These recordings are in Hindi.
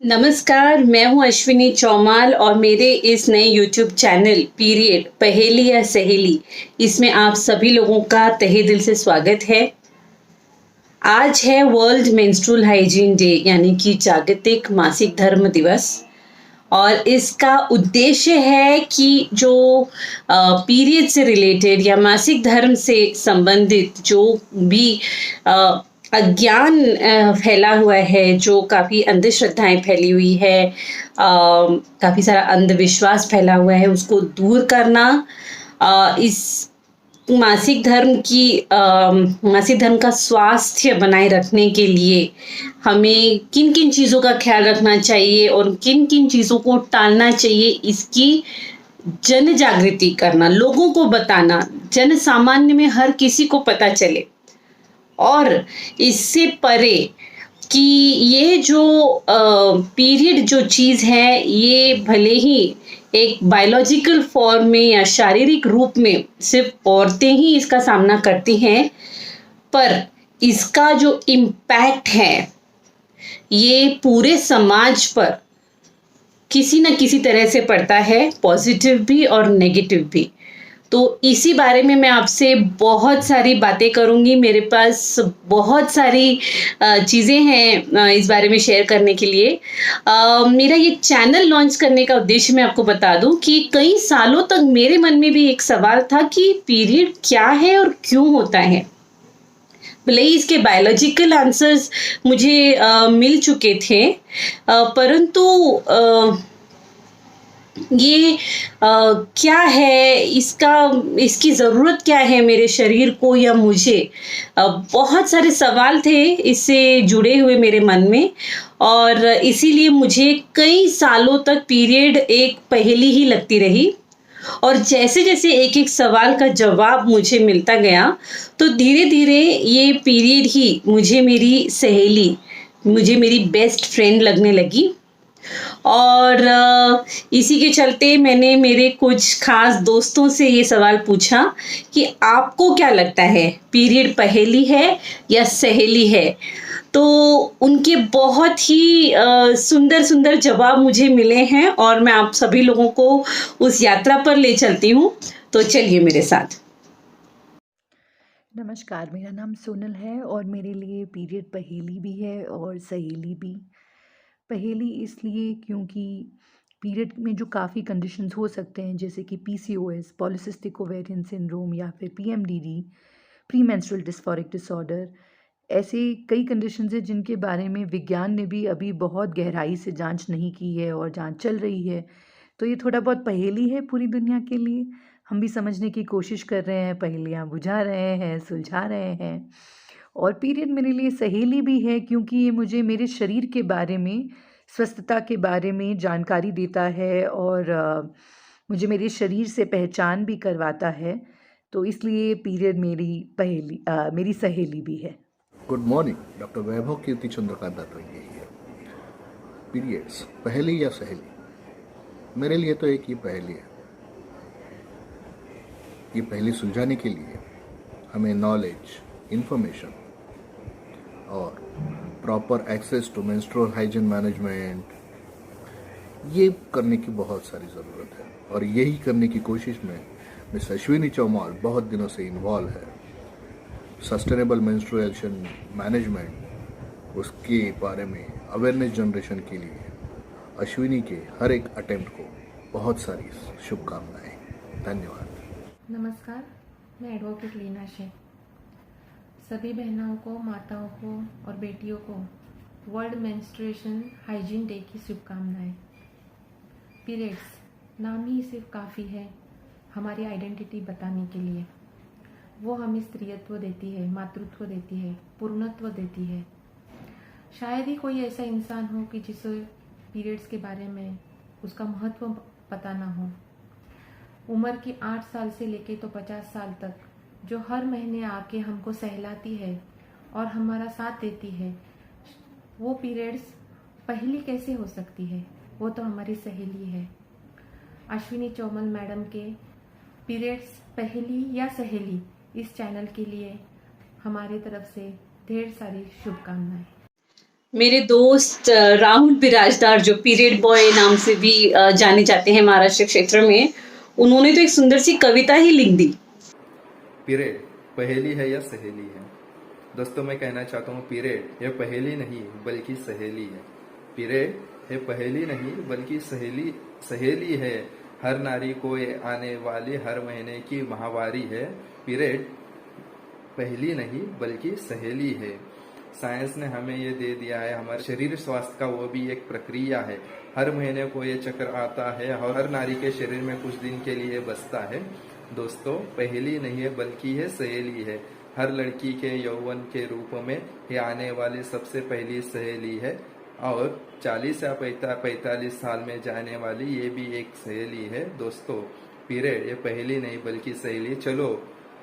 नमस्कार, मैं हूँ अश्विनी चौमाल और मेरे इस नए यूट्यूब चैनल पीरियड पहेली या सहेली इसमें आप सभी लोगों का तहे दिल से स्वागत है। आज है वर्ल्ड मेंस्ट्रुअल हाइजीन डे यानी कि जागतिक मासिक धर्म दिवस और इसका उद्देश्य है कि जो पीरियड से रिलेटेड या मासिक धर्म से संबंधित जो भी अज्ञान फैला हुआ है, जो काफ़ी अंधश्रद्धाएं फैली हुई है, काफ़ी सारा अंधविश्वास फैला हुआ है, उसको दूर करना। इस मासिक धर्म का स्वास्थ्य बनाए रखने के लिए हमें किन किन चीज़ों का ख्याल रखना चाहिए और किन किन चीज़ों को टालना चाहिए, इसकी जन जागृति करना, लोगों को बताना, जन सामान्य में हर किसी को पता चले। और इससे परे कि ये जो पीरियड जो चीज़ है, ये भले ही एक बायोलॉजिकल फॉर्म में या शारीरिक रूप में सिर्फ औरतें ही इसका सामना करती हैं, पर इसका जो इम्पैक्ट है ये पूरे समाज पर किसी न किसी तरह से पड़ता है, पॉजिटिव भी और नेगेटिव भी। तो इसी बारे में मैं आपसे बहुत सारी बातें करूंगी। मेरे पास बहुत सारी चीज़ें हैं इस बारे में शेयर करने के लिए। मेरा ये चैनल लॉन्च करने का उद्देश्य मैं आपको बता दूं कि कई सालों तक मेरे मन में भी एक सवाल था कि पीरियड क्या है और क्यों होता है। भले ही इसके बायोलॉजिकल आंसर्स मुझे मिल चुके थे, परंतु ये क्या है, इसकी ज़रूरत क्या है मेरे शरीर को या मुझे। बहुत सारे सवाल थे इससे जुड़े हुए मेरे मन में और इसीलिए मुझे कई सालों तक पीरियड एक पहेली ही लगती रही। और जैसे जैसे एक एक सवाल का जवाब मुझे मिलता गया, तो धीरे धीरे ये पीरियड ही मुझे मेरी बेस्ट फ्रेंड लगने लगी। और इसी के चलते मैंने मेरे कुछ खास दोस्तों से ये सवाल पूछा कि आपको क्या लगता है, पीरियड पहेली है या सहेली है। तो उनके बहुत ही सुंदर सुंदर जवाब मुझे मिले हैं और मैं आप सभी लोगों को उस यात्रा पर ले चलती हूँ। तो चलिए मेरे साथ। नमस्कार, मेरा नाम सोनल है और मेरे लिए पीरियड पहेली भी है और सहेली भी। पहेली इसलिए क्योंकि पीरियड में जो काफ़ी कंडीशंस हो सकते हैं, जैसे कि पीसीओएस, पॉलिसिस्टिक ओवेरियन सिंड्रोम या फिर PMDD, pre menstrual dysphoric disorder, ऐसे कई कंडीशंस हैं जिनके बारे में विज्ञान ने भी अभी बहुत गहराई से जांच नहीं की है और जांच चल रही है। तो ये थोड़ा बहुत पहेली है पूरी दुनिया के लिए। हम भी समझने की कोशिश कर रहे हैं, पहेलियाँ बुझा रहे हैं, सुलझा रहे हैं। और पीरियड मेरे लिए सहेली भी है क्योंकि ये मुझे मेरे शरीर के बारे में, स्वस्थता के बारे में जानकारी देता है और मुझे मेरे शरीर से पहचान भी करवाता है। तो इसलिए पीरियड मेरी सहेली भी है। गुड मॉर्निंग, डॉक्टर वैभव कीर्ति चंद्रकांत दातरंगे है। पीरियड्स पहेली या सहेली, मेरे लिए तो एक ही पहेली है। ये पहेली सुलझाने के लिए हमें नॉलेज, इंफॉर्मेशन और proper access to menstrual hygiene management, ये करने की बहुत सारी ज़रूरत है और यही करने की कोशिश में मिस अश्विनी चौमाल बहुत दिनों से इन्वॉल्व है। सस्टेनेबल मेंस्ट्रुएशन मैनेजमेंट, उसके बारे में अवेयरनेस जनरेशन के लिए अश्विनी के हर एक अटेम्प्ट को बहुत सारी शुभकामनाएं। धन्यवाद। नमस्कार, मैं एडवोकेट लीना शेख। सभी बहनों को, माताओं को और बेटियों को वर्ल्ड मेंस्ट्रुएशन हाइजीन डे की शुभकामनाएं। पीरियड्स नाम ही सिर्फ काफ़ी है हमारी आइडेंटिटी बताने के लिए। वो हमें स्त्रीत्व देती है, मातृत्व देती है, पूर्णत्व देती है। शायद ही कोई ऐसा इंसान हो कि जिसे पीरियड्स के बारे में उसका महत्व पता ना हो। उम्र की 8 साल से लेके तो 50 साल तक जो हर महीने आके हमको सहलाती है और हमारा साथ देती है, वो पीरियड्स पहेली कैसे हो सकती है। वो तो हमारी सहेली है। अश्विनी चौमल मैडम के पीरियड्स पहेली या सहेली इस चैनल के लिए हमारे तरफ से ढेर सारी शुभकामनाएं। मेरे दोस्त राहुल बिराजदार, जो पीरियड बॉय नाम से भी जाने जाते हैं महाराष्ट्र क्षेत्र में, उन्होंने तो एक सुंदर सी कविता ही लिख दी। पीरियड पहेली है या सहेली है? दोस्तों, मैं कहना चाहता हूँ पीरियड ये पहेली नहीं बल्कि सहेली है। पीरियड ये पहेली नहीं बल्कि सहेली है। हर नारी को ये आने वाली हर महीने की माहवारी है। पीरियड पहेली नहीं बल्कि सहेली है। साइंस ने हमें ये दे दिया है, हमारे शरीर स्वास्थ्य का वो भी एक प्रक्रिया है। हर महीने को ये चक्र आता है और हर नारी के शरीर में कुछ दिन के लिए बसता है। दोस्तों, पहेली नहीं है बल्कि ये सहेली है। हर लड़की के यौवन के रूप में ये आने वाली सबसे पहली सहेली है और 40 या 45 साल में जाने वाली ये भी एक सहेली है। दोस्तों, पीरियड ये पहेली नहीं बल्कि सहेली। चलो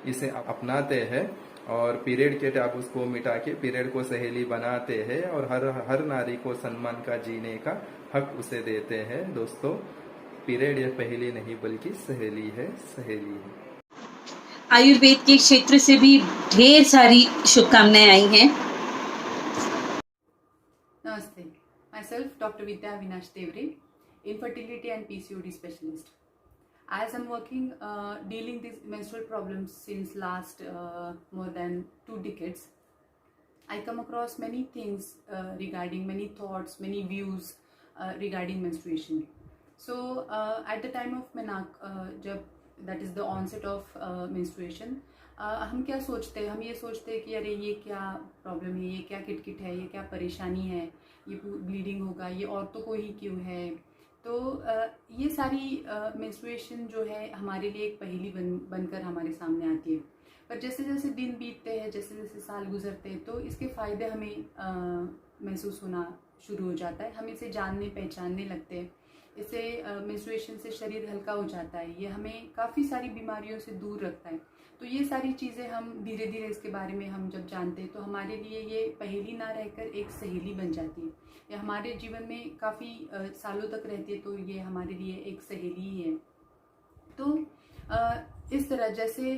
इसे अपनाते हैं और पीरियड के टापुस को मिटा के पीरियड को सहेली बनाते हैं और हर नारी को सम्मान का जीने का हक उसे देते हैं। दोस्तों, पीरियड ये पहेली नहीं बल्कि सहेली है, सहेली है। आयुर्वेद के क्षेत्र से भी ढेर सारी शुभकामनाएं आई हैं। Namaste. Myself, Dr. Vidya Avinash Devre, infertility and PCOD specialist. As I'm working dealing with menstrual problems since last more than 2 decades, I come across many things regarding many thoughts, many views regarding menstruation. So at the time of that is the onset of menstruation, हम क्या सोचते हैं? हम ये सोचते हैं कि अरे ये क्या प्रॉब्लम है, ये क्या किटकिट है, ये क्या परेशानी है, ये ब्लीडिंग होगा, ये औरतों को ही क्यों है। तो ये सारी मेंस्ट्रुएशन जो है हमारे लिए एक पहेली बनकर हमारे सामने आती है। पर जैसे जैसे दिन बीतते हैं, जैसे जैसे साल गुजरते हैं, तो इसके फ़ायदे हमें महसूस होना शुरू हो जाता है। हम इसे जानने पहचानने लगते हैं। इससे मेंस्ट्रुएशन से शरीर हल्का हो जाता है। ये हमें काफ़ी सारी बीमारियों से दूर रखता है। तो ये सारी चीज़ें हम धीरे धीरे इसके बारे में हम जब जानते हैं तो हमारे लिए ये पहेली ना रहकर एक सहेली बन जाती है। ये हमारे जीवन में काफ़ी सालों तक रहती है, तो ये हमारे लिए एक सहेली ही है। तो इस तरह जैसे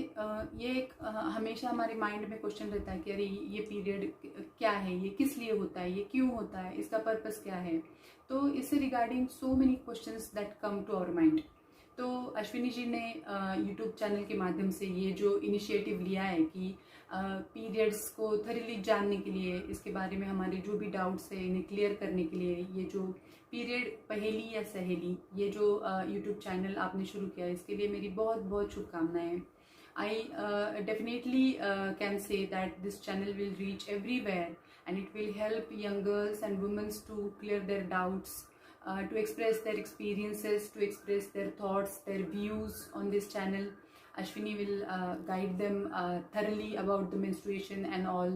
ये एक हमेशा हमारे माइंड में क्वेश्चन रहता है कि अरे ये पीरियड क्या है, ये किस लिए होता है, ये क्यों होता है, इसका पर्पस क्या है। तो इससे regarding so many questions that come to our mind. तो अश्विनी जी ने यूट्यूब चैनल के माध्यम से ये जो इनिशिएटिव लिया है कि पीरियड्स को थरीली जानने के लिए, इसके बारे में हमारे जो भी डाउट्स है इन्हें क्लियर करने के लिए, ये जो पीरियड पहेली या सहेली, ये जो यूट्यूब चैनल आपने शुरू किया, इसके लिए मेरी बहुत बहुत शुभकामनाएं। I definitely can say that this channel will reach everywhere and it will help young girls and women to clear their doubts, to express their experiences, to express their thoughts, their views on this channel. Ashwini will guide them thoroughly about the menstruation and all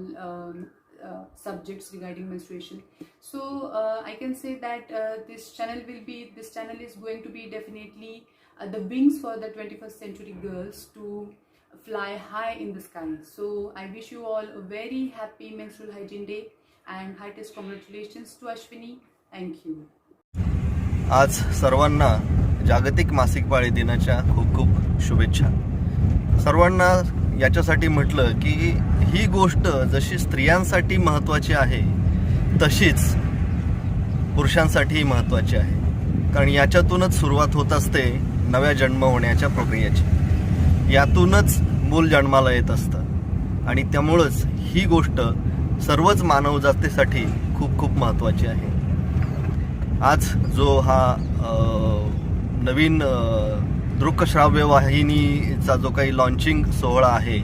subjects regarding menstruation. So I can say that this channel is going to be definitely the wings for the 21st century girls to fly high in the sky. So I wish you all a very happy menstrual hygiene day and heartiest congratulations to Ashwini. Thank you. आज सर्वांना जागतिक मासिक पाळी दिनाच्या खूप खूप शुभेच्छा। सर्वांना याच्यासाठी म्हटलं की ही गोष्ट जशी स्त्रियांसाठी महत्त्वाची आहे तशीच पुरुषांसाठीही महत्त्वाची आहे, कारण याच्यातूनच सुरुवात होत असते नव्या जन्म होण्याच्या प्रक्रियेची। यातूनच मूल जन्माला येत असतं आणि त्यामुळंच ही गोष्ट सर्वच मानवजातीसाठी खूप खूप महत्त्वाची आहे। आज जो हा नवीन दृकश्राव्य वाहिनीचा जो काही लॉन्चिंग सोहळा आहे,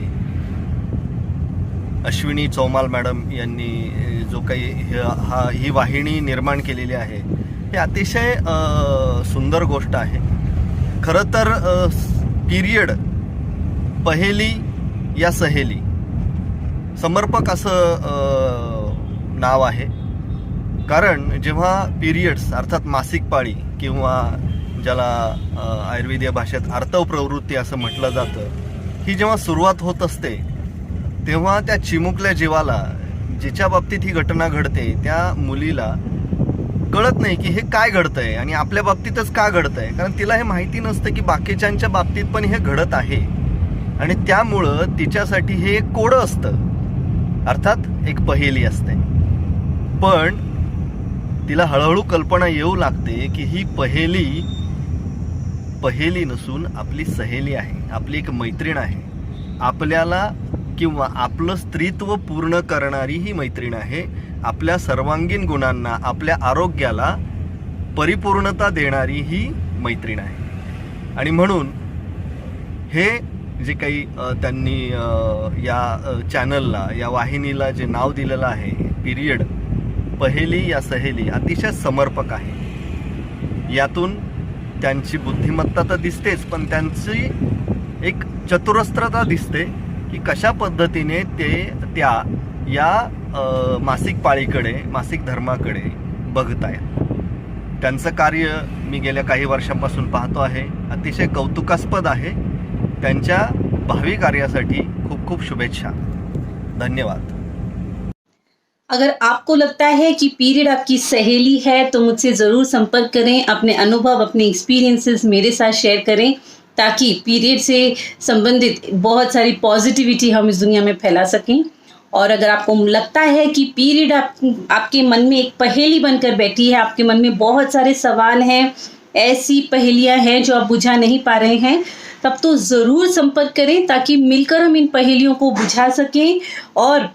अश्विनी चौमाल मॅडम यांनी जो काही ही वाहिनी निर्माण केलेली आहे, हे अतिशय सुंदर गोष्ट आहे। खरं तर पीरियड पहेली या सहेली समर्पक असं नाव आहे, कारण जेव्हा पीरियड्स अर्थात मासिक पाळी किंवा ज्याला आयुर्वेदीय भाषेत आर्तव प्रवृत्ती असं म्हटलं जातं, ही जेव्हा सुरुवात होत असते तेव्हा त्या चिमुकल्या जीवाला, जिच्या बाबतीत ही घटना घडते, त्या मुलीला कळत नाही की हे काय घडतंय आणि आपल्या बाबतीतच का घडतंय, कारण तिला हे माहिती नसतं की बाकीच्यांच्या बाबतीत पण हे घडत आहे आणि त्यामुळं तिच्यासाठी हे एक कोडं असतं, अर्थात एक पहेली असते। पण तिला हळूहळू कल्पना येऊ लागते की ही पहेली नसून आपली सहेली आहे, आपली एक मैत्रीण आहे, आपल्याला किंवा आपलं स्त्रीत्व पूर्ण करणारी ही मैत्रीण आहे, आपल्या सर्वांगीण गुणांना, आपल्या आरोग्याला परिपूर्णता देणारी ही मैत्रीण आहे. आणि म्हणून हे जे काही त्यांनी या चॅनलला, या वाहिनीला जे नाव दिलेलं आहे पिरियड, पहेली या सहेली, अतिशय समर्पक आहे. यातून त्यांची बुद्धिमत्ता तर दिसतेच, पण त्यांची एक चतुरस्त्रता दिसते की कशा पद्धतीने त्या या मासिक पाळीकडे, मासिक धर्माकडे बघतायत. त्यांचं कार्य मी गेल्या काही वर्षांपासून पाहतो आहे, अतिशय कौतुकास्पद आहे. त्यांच्या भावी कार्यासाठी खूप खूप शुभेच्छा. धन्यवाद. अगर आपको लगता है कि पीरियड आपकी सहेली है तो मुझसे ज़रूर संपर्क करें, अपने अनुभव, अपने एक्सपीरियंसेस मेरे साथ शेयर करें, ताकि पीरियड से संबंधित बहुत सारी पॉजिटिविटी हम इस दुनिया में फैला सकें. और अगर आपको लगता है कि पीरियड आपके मन में एक पहेली बनकर बैठी है, आपके मन में बहुत सारे सवाल हैं, ऐसी पहेलियां हैं जो आप बुझा नहीं पा रहे हैं, तब तो ज़रूर संपर्क करें, ताकि मिलकर हम इन पहेलियों को बुझा सकें और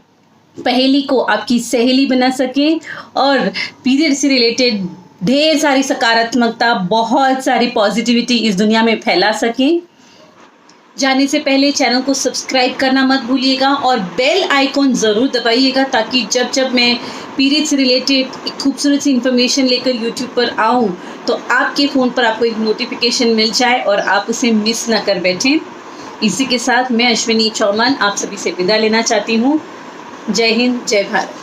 पहेली को आपकी सहेली बना सकें और पीरियड से रिलेटेड ढेर सारी सकारात्मकता, बहुत सारी पॉजिटिविटी इस दुनिया में फैला सकें. जाने से पहले चैनल को सब्सक्राइब करना मत भूलिएगा और बेल आइकॉन ज़रूर दबाइएगा, ताकि जब मैं पीरियड से रिलेटेड एक खूबसूरत सी इन्फॉर्मेशन लेकर यूट्यूब पर आऊँ तो आपके फ़ोन पर आपको एक नोटिफिकेशन मिल जाए और आप उसे मिस ना कर बैठें. इसी के साथ मैं अश्विनी चौहान आप सभी से विदा लेना चाहती हूँ. जय हिंद, जय भारत.